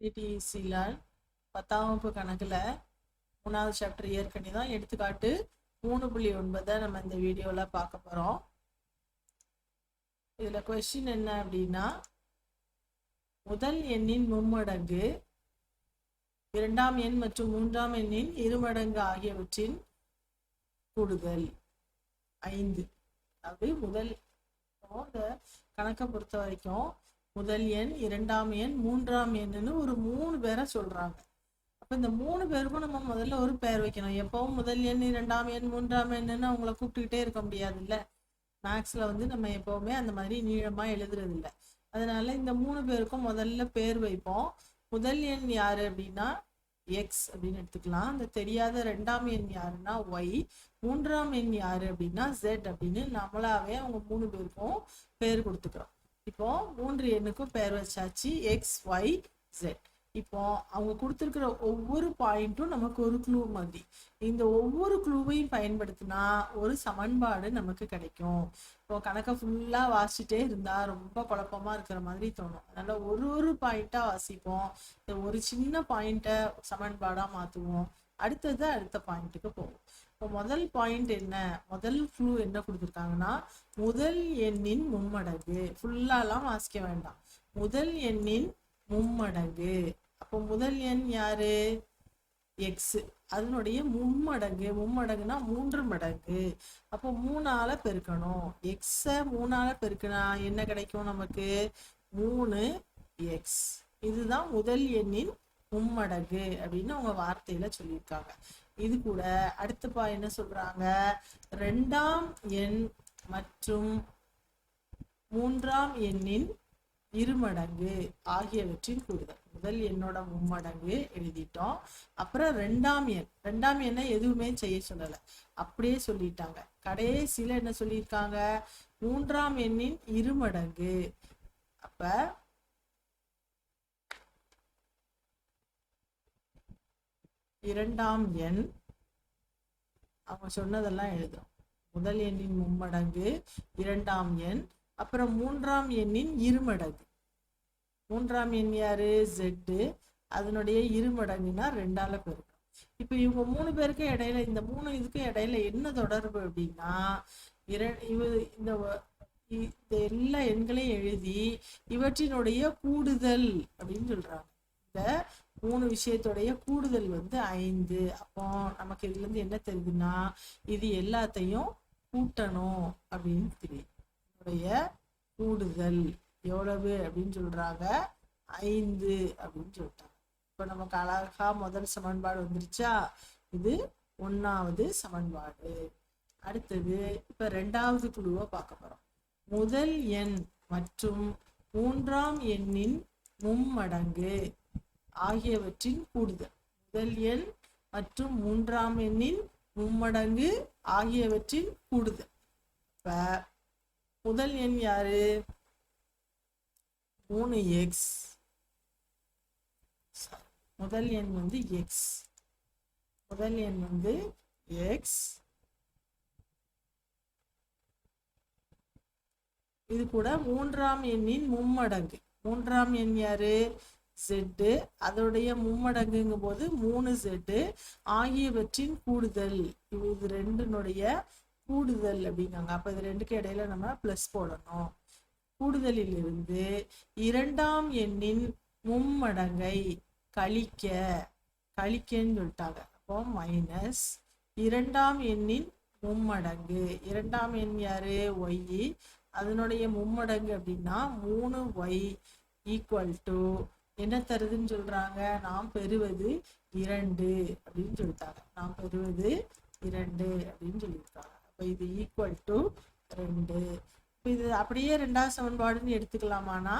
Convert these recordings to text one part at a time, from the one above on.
டிடிசியில் 10ஆம் வகுப்பு கணக்கில் 3வது சாப்டர் இயற்கணி தான். எடுத்துக்காட்டு 3.9 நம்ம இந்த வீடியோவில் பார்க்க போகிறோம். இதில் கொஸ்டின் என்ன அப்படின்னா, முதல் எண்ணின் மும்மடங்கு, இரண்டாம் எண் மற்றும் மூன்றாம் எண்ணின் இருமடங்கு ஆகியவற்றின் கூடுதல் 5. அதாவது முதல் இந்த கணக்கை பொறுத்த வரைக்கும் முதல் எண், இரண்டாம் எண், மூன்றாம் எண்ணுன்னு ஒரு 3 பேரை சொல்றாங்க. அப்ப இந்த 3 பேருக்கும் நம்ம முதல்ல ஒரு பெயர் வைக்கணும். எப்பவும் முதல் எண், இரண்டாம் எண், மூன்றாம் எண்ணுன்னு அவங்கள கூப்பிட்டுக்கிட்டே இருக்க முடியாது இல்ல. மேக்ஸ்ல நம்ம எப்பவுமே அந்த மாதிரி நீளமா எழுதுறது இல்லை. அதனால இந்த 3 பேருக்கும் முதல்ல பேர் வைப்போம். முதல் எண் யாரு அப்படின்னா எக்ஸ் அப்படின்னு எடுத்துக்கலாம். அந்த தெரியாத ரெண்டாம் எண் யாருன்னா ஒய், மூன்றாம் எண் யாரு அப்படின்னா ஜெட் அப்படின்னு நம்மளாவே அவங்க 3 பேருக்கும் பேர் கொடுத்துக்கிறோம். இப்போ 3 எண்ணுக்கும் பேர் வச்சாச்சு, எக்ஸ், ஒய், ஜெட். இப்போ அவங்க கொடுத்துருக்கிற ஒவ்வொரு பாயிண்ட்டும் நமக்கு ஒரு க்ளூ மாதிரி. இந்த ஒவ்வொரு க்ளூவையும் பயன்படுத்தினா ஒரு சமன்பாடு நமக்கு கிடைக்கும். இப்போ கணக்கை ஃபுல்லா வாசிச்சுட்டே இருந்தா ரொம்ப குழப்பமா இருக்கிற மாதிரி தோணும். அதனால ஒரு பாயிண்டா வாசிப்போம். இந்த ஒரு சின்ன பாயிண்ட்டை சமன்பாடா மாத்துவோம். அடுத்த பாயிண்ட்டுக்கு போவோம். இப்போ முதல் பாயிண்ட் என்ன, முதல் க்ளூ என்ன கொடுத்துருக்காங்கன்னா, முதல் எண்ணின் மும்மடங்கு. ஃபுல்லாலாம் வாசிக்க வேண்டாம். முதல் எண்ணின் மும்மடங்கு. அப்போ முதல் எண் யாரு, எக்ஸ். அதனுடைய மும்மடங்குனா 3 மடங்கு. அப்போ 3ஆல பெருக்கணும். எக்ஸ 3ஆல பெருக்கினா என்ன கிடைக்கும் நமக்கு, 3x. இதுதான் முதல் எண்ணின் மும்மடங்கு அப்படின்னு அவங்க வார்த்தையில சொல்லியிருக்காங்க. இது கூட அடுத்த என்ன சொல்றாங்க, ரெண்டாம் எண் மற்றும் மூன்றாம் எண்ணின் இருமடங்கு ஆகியவற்றின் கூடுதல். முதல் எண்ணோட மும்மடங்கு எழுதிட்டோம். அப்புறம் ரெண்டாம் எண்ணை எதுவுமே செய்ய சொல்லல, அப்படியே சொல்லிட்டாங்க. கடைசியில என்ன சொல்லியிருக்காங்க, மூன்றாம் எண்ணின் இருமடங்கு. அப்ப இரண்டாம் எண் அவங்க சொன்னதெல்லாம் எழுதும். முதல் எண்ணின் மும்மடங்கு, இரண்டாம் எண், அப்புறம் மூன்றாம் எண்ணின் இருமடங்கு. மூன்றாம் எண் யாரு, ஜெட்டு. அதனுடைய இருமடங்குனா 2ஆல பெருக்கும். இப்ப இவங்க 3 பேருக்கு இடையில, இந்த 3 இதுக்கு இடையில என்ன தொடர்பு அப்படின்னா, இந்த எல்லா எண்களையும் எழுதி இவற்றினுடைய கூடுதல் அப்படின்னு சொல்றாங்க. இந்த 3 விஷயத்துடைய கூடுதல் 5. அப்போ நமக்கு இதுல இருந்து என்ன தெரியுதுன்னா, இது எல்லாத்தையும் கூட்டணும் அப்படின்னு தெரியும். இதனுடைய கூடுதல் எவ்வளவு அப்படின்னு சொல்றாங்க, 5 அப்படின்னு சொல்லிட்டாங்க. இப்ப நமக்கு அழகா முதல் சமன்பாடு வந்துருச்சா. இது 1வது சமன்பாடு. அடுத்தது இப்ப 2வது குழுவை பார்க்க போறோம். முதல் எண் மற்றும் மூன்றாம் எண்ணின் மும்மடங்கு ஆகியவற்றின் கூடுதல். முதல் எண் மற்றும் மூன்றாம் எண்ணின் மும்மடங்கு ஆகியவற்றின் கூடுதல். இப்ப முதல் எண் யாரு, 3x. முதல் எண் எக்ஸ். முதல் எண் எக்ஸ். இது கூட மூன்றாம் எண்ணின் மும்மடங்கு. மூன்றாம் எண் யாரு, Z. அதோடைய மும்மடங்குங்கும் போது 3z ஆகியவற்றின் கூடுதல். இது ரெண்டுனுடைய கூடுதல் அப்படிங்காங்க. அப்ப இது ரெண்டுக்கு இடையில நம்ம பிளஸ் போடணும். கூடுதலில் இருந்து இரண்டாம் எண்ணின் மும்மடங்கை கழிக்கன்னு சொல்லிட்டாங்க. அப்போ மைனஸ் இரண்டாம் எண்ணின் மும்மடங்கு. இரண்டாம் எண் யாரு, ஒய். அதனுடைய மும்மடங்கு அப்படின்னா 3y ஈக்குவல் டு என்ன தருதுன்னு சொல்றாங்க, நாம் பெறுவது 2 அப்படின்னு சொல்லிட்டாங்க. நாம் பெறுவது 2 அப்படின்னு சொல்லியிருக்காங்க. அப்ப இது ஈக்குவல் டு 2. இது அப்படியே 2வது சமன்பாடுன்னு எடுத்துக்கலாமானா,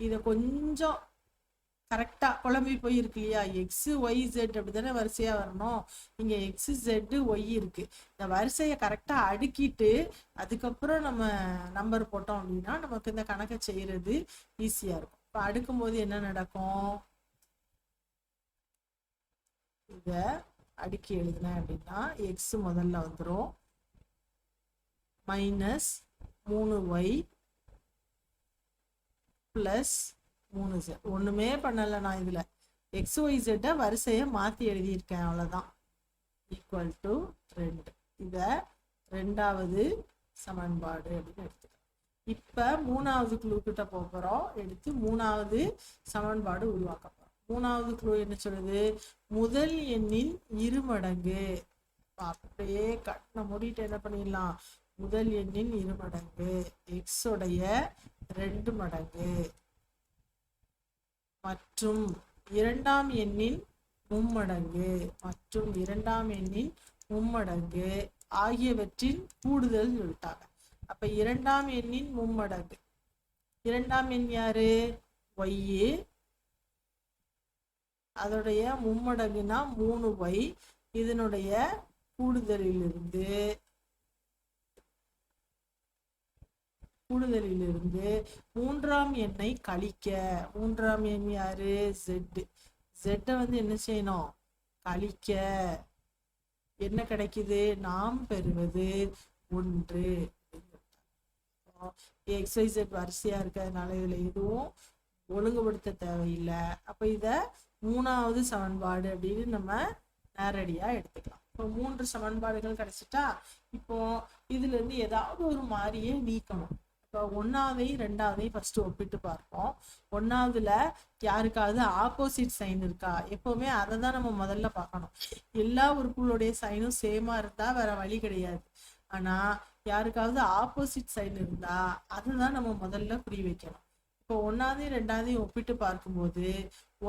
இதை கொஞ்சம் கரெக்டா குழம்பி போயிருக்கு இல்லையா. எக்ஸ், ஒய், ஜெட் அப்படித்தானே வரிசையா வரணும். இங்க எக்ஸ், ஜெட், ஒய் இருக்கு. இந்த வரிசையை கரெக்டா அடுக்கிட்டு அதுக்கப்புறம் நம்ம நம்பர் போட்டோம் அப்படின்னா நமக்கு இந்த கணக்கை செய்யறது ஈஸியா இருக்கும். இப்ப அடுக்கும் போது என்ன நடக்கும், இத அடுக்கி எழுதுனேன் அப்படின்னா எக்ஸ் முதல்ல வந்துடும், மைனஸ் 3y பிளஸ் 3z. ஒண்ணுமே பண்ணல நான் இதுல. XYZ வரிசையை மாற்றி எழுதியிருக்கேன், அவ்வளோதான். Equal to 2. இதை ரெண்டாவது சமன்பாடு அப்படின்னு எடுத்துக்கலாம். இப்போ மூணாவது க்ளூ கிட்ட போகிறோம். எடுத்து மூணாவது சமன்பாடு உருவாக்க போகிறோம். மூணாவது க்ளூ என்ன சொல்லுது? முதல் எண்ணின் இருமடங்கு. அப்படியே கண்ணை மூடிட்டு என்ன பண்ணிடலாம்? முதல் எண்ணின் இருமடங்கு x உடைய 2 மடங்கு மற்றும் இரண்டாம் எண்ணின் மும்மடங்கு மற்றும் இரண்டாம் எண்ணின் மும்மடங்கு ஆகியவற்றின் கூடுதல் சொல்லிட்டாங்க. அப்ப இரண்டாம் எண்ணின் மும்மடங்கு, இரண்டாம் எண் யாரு? y. அதோடைய மும்மடங்குனா 3y. இதனுடைய கூடுதலிலிருந்து மூன்றாம் எண்ணை கழிக்க. மூன்றாம் எண் யாரு? z. z வந்து என்ன செய்யணும்? கழிக்க. என்ன கிடைக்குது? நாம் பெறுவது 1. XYZ வரிசையா இருக்கிறதுனால இதுல எதுவும் ஒழுங்குபடுத்த தேவையில்லை. அப்ப இத மூணாவது சமன்பாடு அப்படின்னு நம்ம நேரடியா எடுத்துக்கலாம். இப்போ 3 சமன்பாடுகள் கிடைச்சிட்டா, இப்போ இதுல இருந்து ஏதாவது ஒரு மாறியை நீக்கணும். இப்போ 1ஆவதையும் 2ஆவதையும் ஃபர்ஸ்ட் ஒப்பிட்டு பார்ப்போம். 1ஆவதுல யாருக்காவது ஆப்போசிட் சைன் இருக்கா? எப்பவுமே அதை தான் நம்ம முதல்ல பார்க்கணும். எல்லா உறுப்புகளுடைய சைனும் சேமா இருந்தா வேற வழி கிடையாது. ஆனா யாருக்காவது ஆப்போசிட் சைன் இருந்தா அதுதான் நம்ம முதல்ல புரிய வைக்கணும். இப்போ 1ஆவதையும் 2ஆவதையும் ஒப்பிட்டு பார்க்கும்போது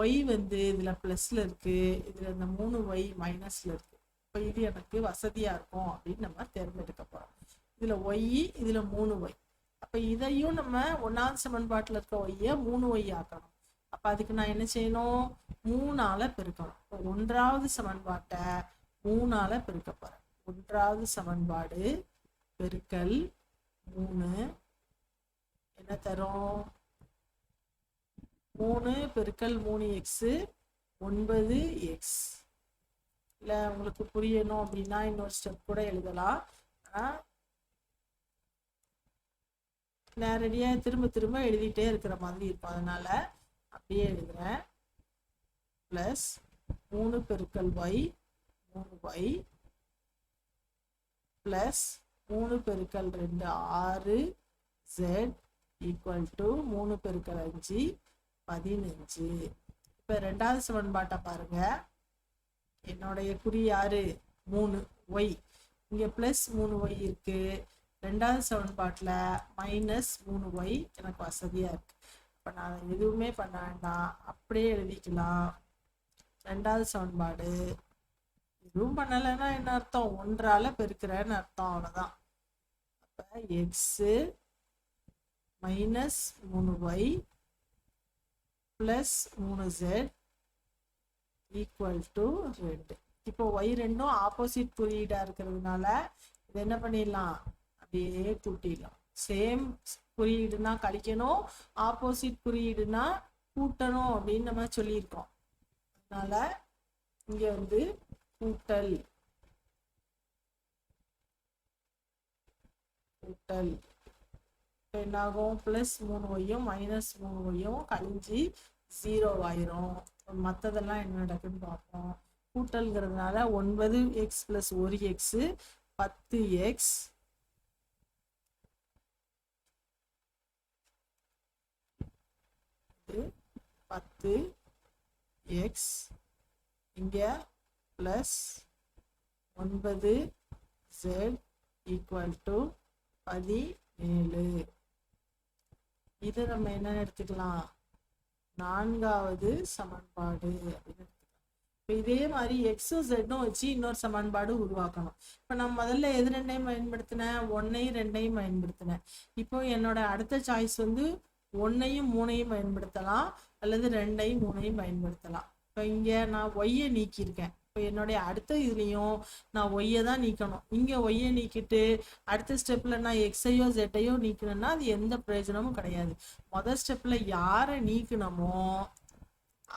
y வந்து இதுல பிளஸ்ல இருக்கு, இதுல இந்த 3y மைனஸ்ல இருக்கு. இப்போ இது எனக்கு வசதியா இருக்கும் அப்படின்னு நம்ம தேர்ந்தெடுக்க போறோம். இதுல y, இதுல 3y. அப்ப இதையும் நம்ம 1ஆவது சமன்பாட்டுல இருக்க y 3y ஆக்கணும். அப்ப அதுக்கு நான் என்ன செய்யணும்? 3ஆல பெருக்கணும். 1ஆவது சமன்பாட்டை 3ஆல பெருக்க போறேன். 1ஆவது சமன்பாடு பெருக்கல் 3 என்ன தரும்? 3 பெருக்கல் 3x 9x. இல்ல உங்களுக்கு புரியணும் அப்படின்னா இன்னொரு ஸ்டெப் கூட எழுதலாம். ஆனா நேரடியா திரும்ப திரும்ப எழுதிட்டே இருக்கிற மாதிரி இருக்கும், அதனால அப்படியே எழுதுறேன். பிளஸ் 3 பெருக்கல் y 3y பிளஸ் 3 பெருக்கல் 2 6z ஈக்குவல் டு 3 பெருக்கல் 5 15. இப்ப 2ஆவது சமன்பாட்டை பாருங்க. என்னுடைய குறி யாரு? 3y. இங்க பிளஸ் 3y இருக்கு. 2ஆவது சமன்பாட்டுல மைனஸ் 3y எனக்கு வசதியா இருக்கு. இப்ப நான் எதுவுமே பண்ண வேண்டாம், அப்படியே எழுதிக்கலாம். 2ஆவது சமன்பாடு எதுவும் பண்ணலைன்னா என்ன அர்த்தம்? 1ஆல பெருக்கிறேன்னு அர்த்தம், அவ்வளவுதான். அப்ப x minus 3y plus 3z equal to 2. இப்போ y ரெண்டும் ஆப்போசிட் குறியீடா இருக்கிறதுனால இது என்ன பண்ணிடலாம்? அப்படியே கூட்டிடலாம். சேம் குறியீடுனா கழிக்கணும், ஆப்போசிட் குறியீடுனா கூட்டணும் அப்படின்னு நம்ம சொல்லியிருக்கோம். அதனால இங்க வந்து கூட்டல் என்னாகும்? பிளஸ் 3y மைனஸ் 3y கழிஞ்சு 0 ஆயிரும். மற்றதெல்லாம் என்ன நடக்குன்னு பார்ப்போம். கூட்டல்ங்கிறதுனால 9x plus 1x 10x 10x இங்க பிளஸ் 9z ஈக்குவல் டு 17. இது நம்ம என்ன எடுத்துக்கலாம்? 4ஆவது சமன்பாடு அப்படின்னு எடுத்துக்கலாம். இப்போ இதே மாதிரி எக்ஸும் ஜெட்டும் வச்சு இன்னொரு சமன்பாடு உருவாக்கணும். இப்போ நான் முதல்ல எது ரெண்டையும் பயன்படுத்தினேன்? 1ஐயும் 2ஐயும் பயன்படுத்தினேன். இப்போ என்னோட அடுத்த சாய்ஸ் வந்து 1ஐயும் 3ஐயும் பயன்படுத்தலாம், அல்லது 2ஐயும் 3ஐயும் பயன்படுத்தலாம். இப்போ இங்க நான் ஒய்யை நீக்கியிருக்கேன். இப்போ என்னுடைய அடுத்த இதுலையும் நான் ஒய்யை தான் நீக்கணும். இங்க ஒய்யை நீக்கிட்டு அடுத்த ஸ்டெப்ல நான் எக்ஸையோ ஜெட்டையோ நீக்கணும்னா அது எந்த பிரயோஜனமும் கிடையாது. முதல் ஸ்டெப்ல யாரை நீக்கணுமோ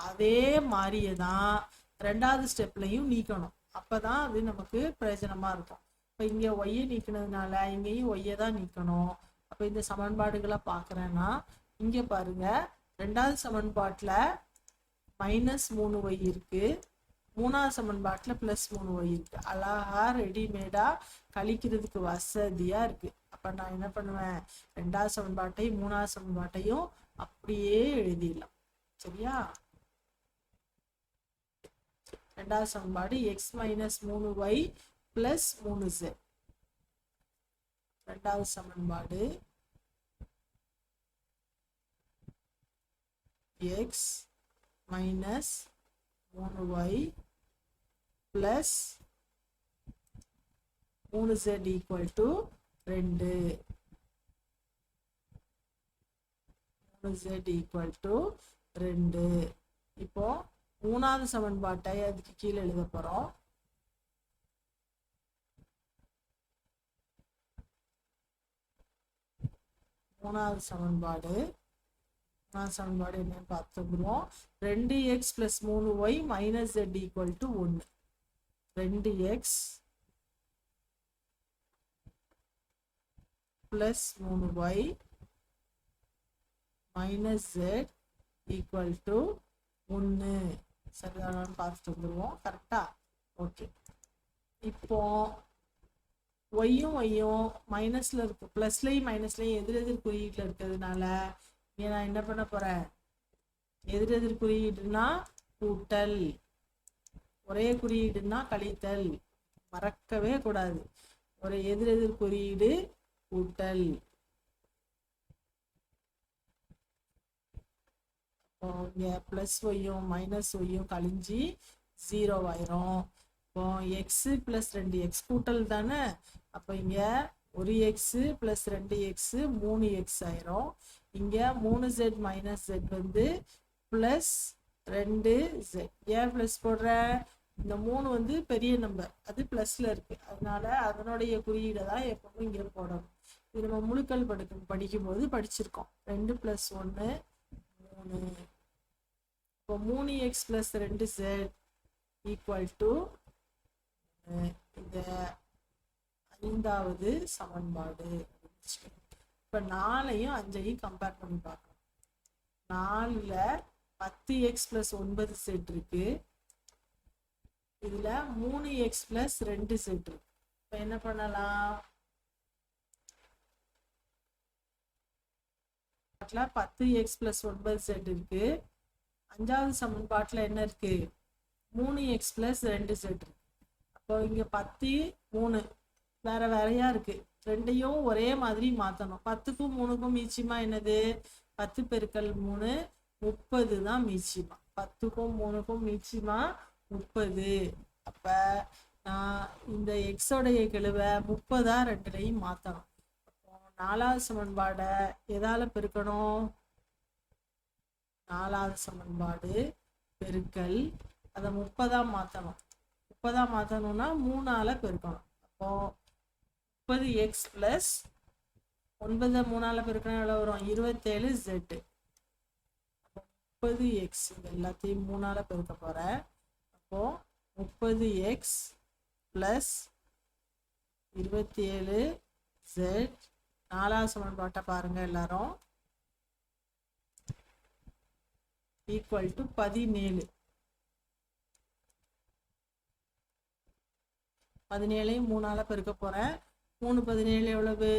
அதே மாதிரியே தான் 2ஆவது ஸ்டெப்லையும் நீக்கணும். அப்பதான் அது நமக்கு பிரயோஜனமா இருக்கும். இப்போ இங்க ஒய்யை நீக்கினதுனால இங்கேயும் ஒய்யை தான் நீக்கணும். அப்போ இந்த சமன்பாடுகளை பார்க்குறேன்னா இங்க பாருங்க, 2ஆவது சமன்பாட்டுல மைனஸ் 3y இருக்கு, மூணாவது சமன்பாட்டில் ப்ளஸ் 3y இருக்கு. அழகா ரெடிமேடா கழிக்கிறதுக்கு வசதியா இருக்கு. அப்ப நான் என்ன பண்ணுவேன், ரெண்டாவது சமன்பாட்டையும் மூணாவது சமன்பாட்டையும் அப்படியே எழுதிடலாம். சரியா? ரெண்டாவது சமன்பாடு X minus 3y plus 3z. ரெண்டாவது சமன்பாடு X minus 3y plus 3z equal to 2. 3z equal to 2. இப்போ மூணாவது சமன்பாட்டை அதுக்கு கீழே எழுத போறோம். மூணாவது சமன்பாடு என்னன்னு பார்த்துக்கிறோம். 2x plus 3y minus z equal to 1. 2x plus 3y minus z equal to 1. சரிதானு பார்த்துட்டு வந்துடுவோம். கரெக்டா? ஓகே. இப்போ ஒய்யும் மைனஸ்ல இருக்கு, பிளஸ்லையும் மைனஸ்லையும் எதிரெதிர் குறியீட்டுல இருக்கிறதுனால நான் என்ன பண்ண போறேன், எதிரெதிர் குறியீடுனா கூட்டல், ஒரே குறியீடுனா கழித்தல். மறக்கவே கூடாது. ஒரு எதிரெதிர் குறியீடு கூட்டல். இங்க பிளஸ் ஒய்யும் மைனஸ் ஒய்யும் கழிஞ்சு 0 ஆயிரும். இப்போ எக்ஸ் பிளஸ் 2x கூட்டல் தானே. அப்போ இங்க ஒரு எக்ஸ் பிளஸ் 2x 3x ஆயிரும். இங்க 3z மைனஸ் z வந்து பிளஸ் 2z. ஏன் பிளஸ் போடுற, இந்த 3 வந்து பெரிய நம்பர், அது பிளஸ்ல இருக்கு, அதனால அதனுடைய குறியீடை தான் எப்பவும் இங்க போடணும். இது நம்ம முழுக்கள் படிக்கும் போது படிச்சிருக்கோம். 2 + 1 3. இப்போ 3x + 2z ஈக்குவல் டு இந்த 5வது சமன்பாடு. இப்போ 4ஐயும் 5ஐயும் கம்பேர் பண்ணி பார்க்கணும். 4ல 10x + 9z இருக்கு, இதுல 3x + 2z இருக்கு. இப்போ என்ன பண்ணலாம், 10x + 9z இருக்கு. 5வது சமன்பாட்டில் என்ன இருக்கு, 3x + 2z இருக்கு. அப்போ இங்க 10 3 வேற வேறையா இருக்கு, ரெண்டையும் ஒரே மாதிரி மாத்தணும். 10க்கும் 3க்கும் மீச்சியமா என்னது, 10 × 3 30 தான் மீச்சியமா. 10க்கும் 3க்கும் மீச்சியமா 30. அப்ப நான் இந்த எக்ஸோடைய கெழுவை 30ஆ ரெண்டுலையும் மாத்தணும். 4வது சமன்பாடை எதால பெருக்கணும், 4வது சமன்பாடு பெருக்கல் அதை 30ஆ மாத்தணும். 30ஆ மாத்தணும்னா 3ஆல பெருக்கணும். அப்போ 30x + 9 3ஆல பெருக்கணும் எவ்வளவு வரும், 27z. 30x எல்லாத்தையும் 3ஆல பெருக்க போறேன். அப்போ 30x + 27z. 4வது சமன்பாட்டை பாருங்க எல்லாரும், ஈக்குவல் டு 17. 17ஐயும் 3ஆல பெருக்க போறேன். 3 17 எவ்வளவு,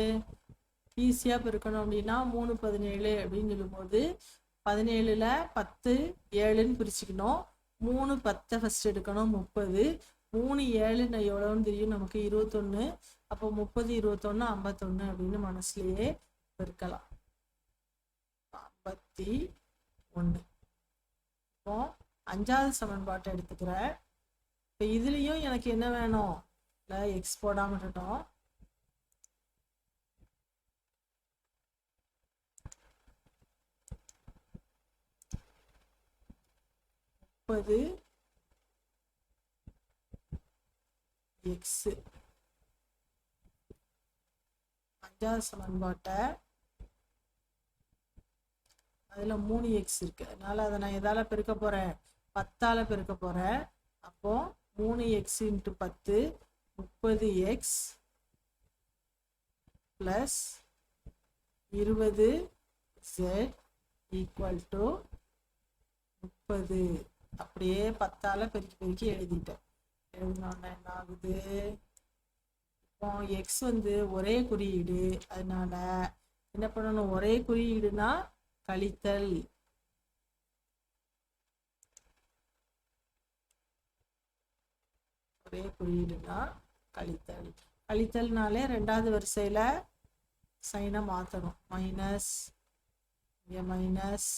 ஈஸியா பெருக்கணும் அப்படின்னா 3 17 அப்படின்னு சொல்லும்போது 17ல 10 7ன்னு பிரிச்சுக்கணும். 3 10 ஃபர்ஸ்ட் எடுக்கணும், 30. 3 7 எவ்வளவுன்னு தெரியும் நமக்கு, 21. அப்போ 30 21 51 அப்படின்னு மனசுலயே பெருக்கலாம். 51. இப்போ 5வது சமன்பாட்டை எடுத்துக்கிறேன். இப்போ இதுலயும் எனக்கு என்ன வேணும், எக்ஸ் போடாம விட்டுட்டோம். x 5வது சமன்பாட்டை அதுல 3x இருக்கு, அதனால அதை நான் எதால பெருக்க போறேன், 10ஆல பெருக்க போறேன். அப்போ 3x × 10 30x + 20z equal to 30. அப்படியே 10ஆல பெருக்கி பெருக்கி எழுதிட்டேன். எழுதினோன்னா என்ன ஆகுது? இப்போ எக்ஸ் வந்து ஒரே குறியீடு, அதனால என்ன பண்ணணும்? ஒரே குறியீடுனா கழித்தல். ஒரே குறியீடுனா கழித்தல். கழித்தல்னாலே ரெண்டாவது வரிசையில சைனை மாற்றணும். மைனஸ், இங்கே மைனஸ்,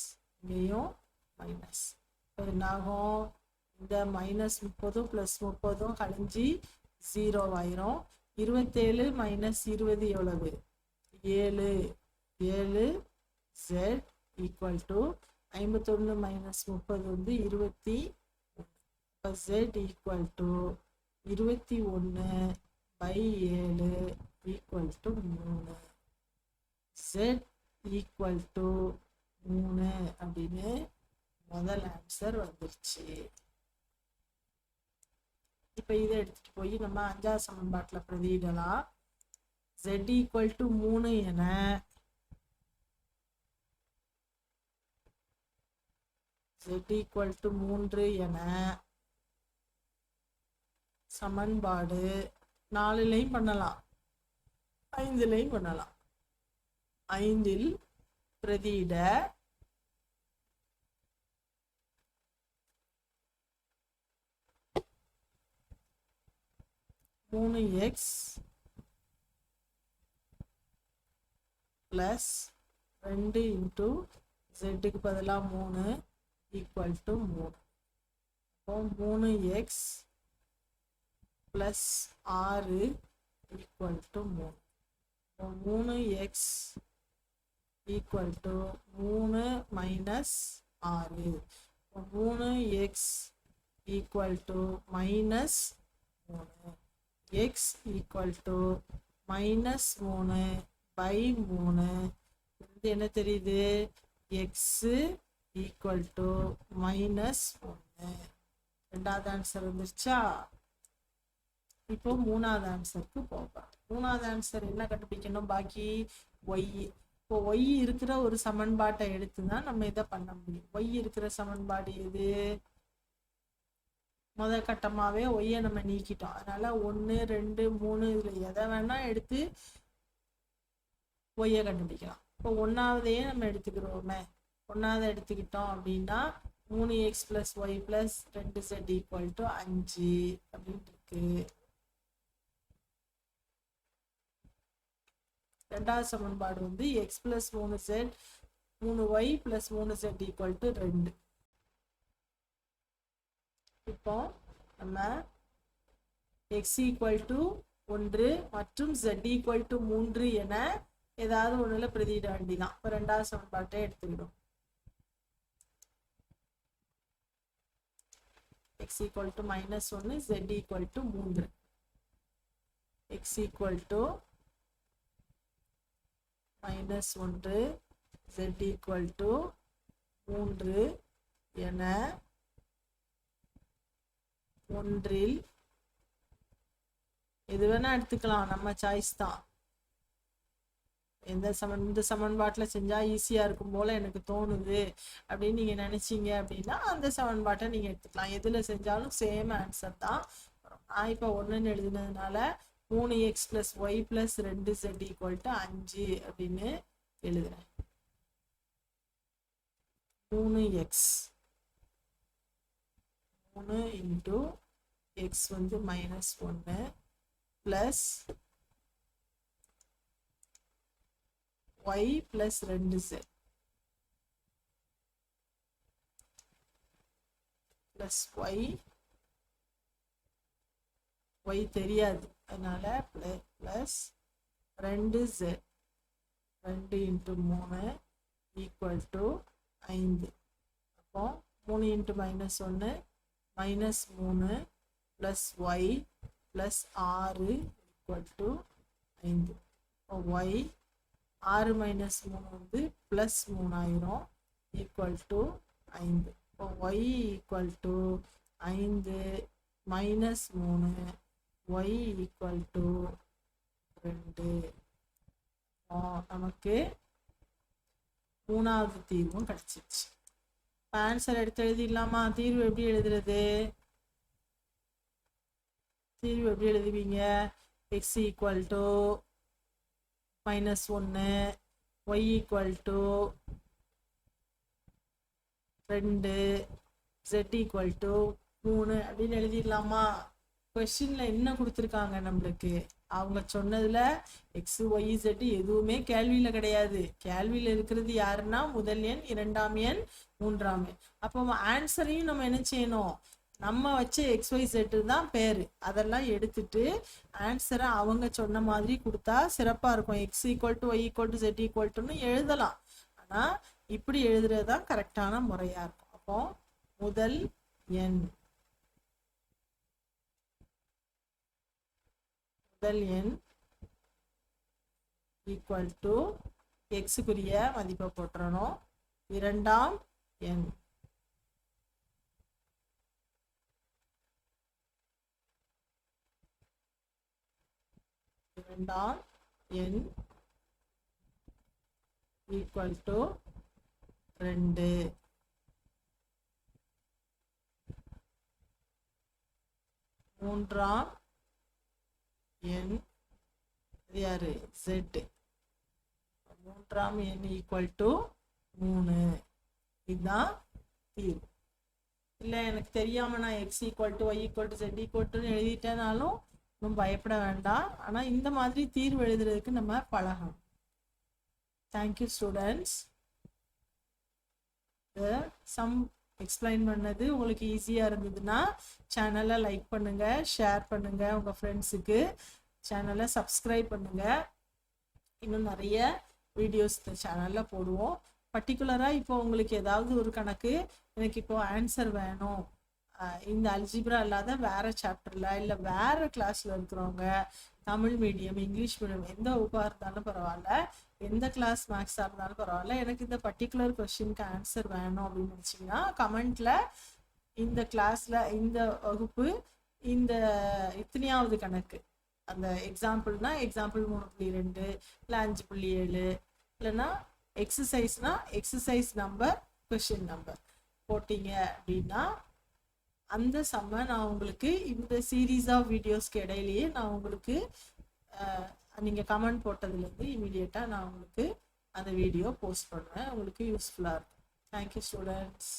இங்கேயும் மைனஸ். இப்போ என்னாகும்? இந்த -30 + 30 கழிஞ்சி 0 ஆயிரும். 27 - 20 எவ்வளவு? 7. 7 z ஈக்குவல் டு 51 - 30 வந்து 21. இப்போ z equal to 21/7 equal to 3. z equal to 3 அப்படின்னு முதல் ஆன்சர் வந்துருச்சு. இப்போ இதை எடுத்துட்டு போய் நம்ம 5ஆவது சமன்பாட்டில் பிரதியிடலாம். z ஈக்குவல் டு 3 என z ஈக்குவல் டு 3 என சமன்பாடு 4லையும் பண்ணலாம், 5லையும் பண்ணலாம். 5ல் பிரதியிட (3x + 2 × z பதிலாக 3 ஈக்குவல் டு 3. அப்போ 3x + 6 equal to 3. 3x equal to 3 - 6. 3x equal to -3. x equal to -3/3. இது என்ன தெரியுது? x equal to -1. ரெண்டாவது ஆன்சர் வந்துருச்சா? இப்போ மூணாவது ஆன்சருக்கு போகலாம். மூணாவது ஆன்சர் என்ன கண்டுபிடிக்கணும்? பாக்கி ஒய். இப்போ ஒய் இருக்கிற ஒரு சமன்பாட்டை எடுத்து தான் நம்ம இதை பண்ண முடியும். ஒய் இருக்கிற சமன்பாடு எது? முதல் கட்டமாகவே ஒய்யை நம்ம நீக்கிட்டோம். அதனால 1, 2, 3 இதில் எதை வேணா எடுத்து ஒய்யை கண்டுபிடிக்கலாம். இப்போ ஒன்றாவதையே நம்ம எடுத்துக்கிறோமே. ஒன்றாவது எடுத்துக்கிட்டோம் அப்படின்னா 3x + y + 2z equal to 5 அப்படின்னு இருக்கு. ரெண்டாவது சமன்பாடு வந்து x + 3z 3y + 3z equal to 2. இப்போ நம்ம x ஈக்குவல் டு 1 மற்றும் z ஈக்குவல் டு 3 என ஏதாவது ஒண்ணுல பிரதியிட வேண்டிதான். இப்போ ரெண்டாவது சமன்பாட்டை எடுத்துக்கிடும். x equal to -1 z equal to 3. x equal to -1 z equal to 3 என ஒன்றில் எது வேணா எடுத்துக்கலாம், நம்ம சாய்ஸ் தான். இந்த சமன்பாட்டில் செஞ்சா ஈஸியா இருக்கும் போல எனக்கு தோணுது அப்படின்னு நீங்க நினைச்சீங்க அப்படின்னா அந்த சமன்பாட்டை நீங்க எடுத்துக்கலாம். எதுல செஞ்சாலும் சேம் ஆன்சர் தான். நான் இப்போ 1ன்னு எழுதினதுனால 3x + y + 2z equal to 5 அப்படின்னு எழுதுறேன். 3x 3 × x வந்து -1 + y + 2z + y தெரியாது, அதனால + 2z 2 × 3 ஈக்குவல் டு 5. அப்போ 3 × -1 -3 + y + 6 ஈக்குவல் டு 5. y 6 - 3 வந்து +3 ஆயிரும் ஈக்குவல் டு 5. இப்போ y equal to 5 - 3 y equal to 2. நமக்கு மூணாவது தீர்வும் கிடைச்சிருச்சு. ஆன்சர் எடுத்து எழுதிடலாமா? தீர்வு எப்படி எழுதுறது? தீர்வு எப்படி எழுதுவீங்க? x equal to -1, y equal to 2, z equal to 3 அப்படின்னு எழுதிடலாமா? கொஸ்டின்ல என்ன கொடுத்துருக்காங்க நம்மளுக்கு? அவங்க சொன்னதுல எக்ஸ் ஒய் செட் எதுவுமே கேள்வியில கிடையாது. கேள்வியில இருக்கிறது யாருன்னா முதல் எண், இரண்டாம் எண், மூன்றாம் எண். அப்போ ஆன்சரையும் நம்ம என்ன செய்யணும்? நம்ம வச்ச எக்ஸ் ஒய் செட்டு தான் பேரு. அதெல்லாம் எடுத்துட்டு ஆன்சரை அவங்க சொன்ன மாதிரி கொடுத்தா சிறப்பா இருக்கும். X equal to Y equal to set equal டுன்னு எழுதலாம். ஆனா இப்படி எழுதுறது தான் கரெக்டான முறையா இருக்கும். அப்போ முதல் எண் ஈக்குவல் டு எக்ஸுக்குரிய மதிப்பை போட்டுறணும். இரண்டாம் எண் ஈக்குவல் டு 2. மூன்றாம் எண் யாரு? Z. மூன்றாம் எண் ஈக்குவல் டு 3. இதுதான் தீர்வு. இல்லை எனக்கு தெரியாம நான் x equal to Y equal to set equal டுன்னு எழுதிட்டேனாலும் நம்ம பயப்பட வேண்டாம். ஆனால் இந்த மாதிரி தீர்வு எழுதுறதுக்கு நம்ம பழகணும். Thank you students. சம் எக்ஸ்பிளைன் பண்ணது உங்களுக்கு ஈஸியாக இருந்ததுன்னா சேனலை லைக் பண்ணுங்க, ஷேர் பண்ணுங்க உங்கள் ஃப்ரெண்ட்ஸுக்கு. சேனலை சப்ஸ்கிரைப் பண்ணுங்க. இன்னும் நிறைய வீடியோஸ் இந்த சேனலில் போடுவோம். பர்டிகுலராக இப்போ உங்களுக்கு ஏதாவது ஒரு கணக்கு எனக்கு இப்போ ஆன்சர் வேணும், இந்த அல்ஜிப்ரா இல்லாத வேற சாப்டர்ல இல்லை வேற கிளாஸ்ல இருக்கிறவங்க, தமிழ் மீடியம், இங்கிலீஷ் மீடியம், எந்த வகுப்பாக இருந்தாலும் பரவாயில்ல, எந்த கிளாஸ் மேக்ஸாக இருந்தாலும் பரவாயில்ல, எனக்கு இந்த பர்டிகுலர் கொஸ்டினுக்கு ஆன்சர் வேணும் அப்படின்னு நினச்சிங்கன்னா கமெண்ட்ல இந்த கிளாஸ்ல இந்த வகுப்பு இந்த இத்தனையாவது கணக்கு, அந்த எக்ஸாம்பிள்னா எக்ஸாம்பிள் 3.2 இல்லை 5.7 இல்லைன்னா எக்ஸசைஸ்னா எக்ஸசைஸ் நம்பர், கொஸ்டின் நம்பர் போட்டீங்க அப்படின்னா அந்த சம்ம நான் உங்களுக்கு இந்த சீரீஸ் ஆஃப் வீடியோஸ்க்கு இடையிலேயே நான் உங்களுக்கு நீங்கள் கமெண்ட் போட்டதுலேருந்து இமீடியட்டாக நான் உங்களுக்கு அந்த வீடியோ போஸ்ட் பண்ணுவேன். உங்களுக்கு யூஸ்ஃபுல்லாக இருக்கும். Thank you students.